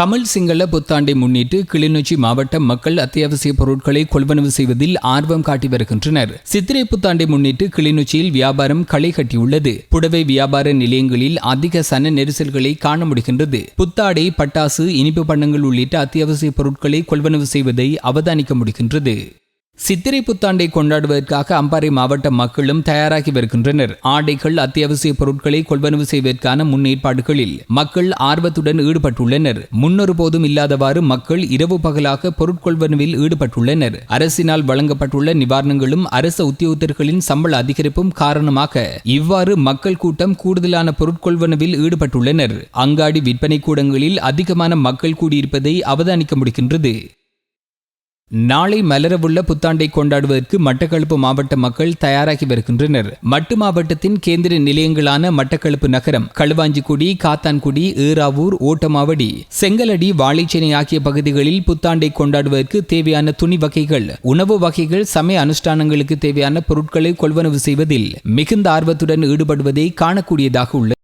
தமிழ் சிங்கள புத்தாண்டை முன்னிட்டு கிளிநொச்சி மாவட்ட மக்கள் அத்தியாவசிய பொருட்களை கொள்வனவு செய்வதில் ஆர்வம் காட்டி வருகின்றனர். சித்திரை புத்தாண்டை முன்னிட்டு கிளிநொச்சியில் வியாபாரம் களை கட்டியுள்ளது. புடவை வியாபார நிலையங்களில் அதிக சன நெரிசல்களை காண முடிகின்றது. புத்தாடை, பட்டாசு, இனிப்பு பண்டங்கள் உள்ளிட்ட அத்தியாவசிய பொருட்களை கொள்வனவு செய்வதை அவதானிக்க முடிகின்றது. சித்திரை புத்தாண்டை கொண்டாடுவதற்காக அம்பாறை மாவட்ட மக்களும் தயாராகி வருகின்றனர். ஆடைகள், அத்தியாவசிய பொருட்களை கொள்வனவு செய்வதற்கான முன்னேற்பாடுகளில் மக்கள் ஆர்வத்துடன் ஈடுபட்டுள்ளனர். முன்னொரு போதும் இல்லாதவாறு மக்கள் இரவு பகலாக பொருட்கொள்வனவில் ஈடுபட்டுள்ளனர். அரசினால் வழங்கப்பட்டுள்ள நிவாரணங்களும் அரசு உத்தியோகத்தர்களின் சம்பள அதிகரிப்பும் காரணமாக இவ்வாறு மக்கள் கூட்டம் கூடுதலான பொருட்கொள்வனவில் ஈடுபட்டுள்ளனர். அங்காடி விற்பனை கூடங்களில் அதிகமான மக்கள் கூடியிருப்பதை அவதானிக்க முடிகின்றது. நாளை மலரவுள்ள புத்தாண்டை கொண்டாடுவதற்கு மட்டக்களப்பு மாவட்ட மக்கள் தயாராகி வருகின்றனர். மட்டு மாவட்டத்தின் கேந்திர நிலையங்களான மட்டக்களப்பு நகரம், களுவாஞ்சிக்குடி, காத்தான்குடி, ஏறாவூர், ஓட்டமாவடி, செங்கலடி, வாழைச்சேனை ஆகிய பகுதிகளில் புத்தாண்டை கொண்டாடுவதற்கு தேவையான துணி வகைகள், உணவு வகைகள், சமய அனுஷ்டானங்களுக்கு தேவையான பொருட்களை கொள்வனவு செய்வதில் மிகுந்த ஆர்வத்துடன் ஈடுபடுவதை காணக்கூடியதாக உள்ளது.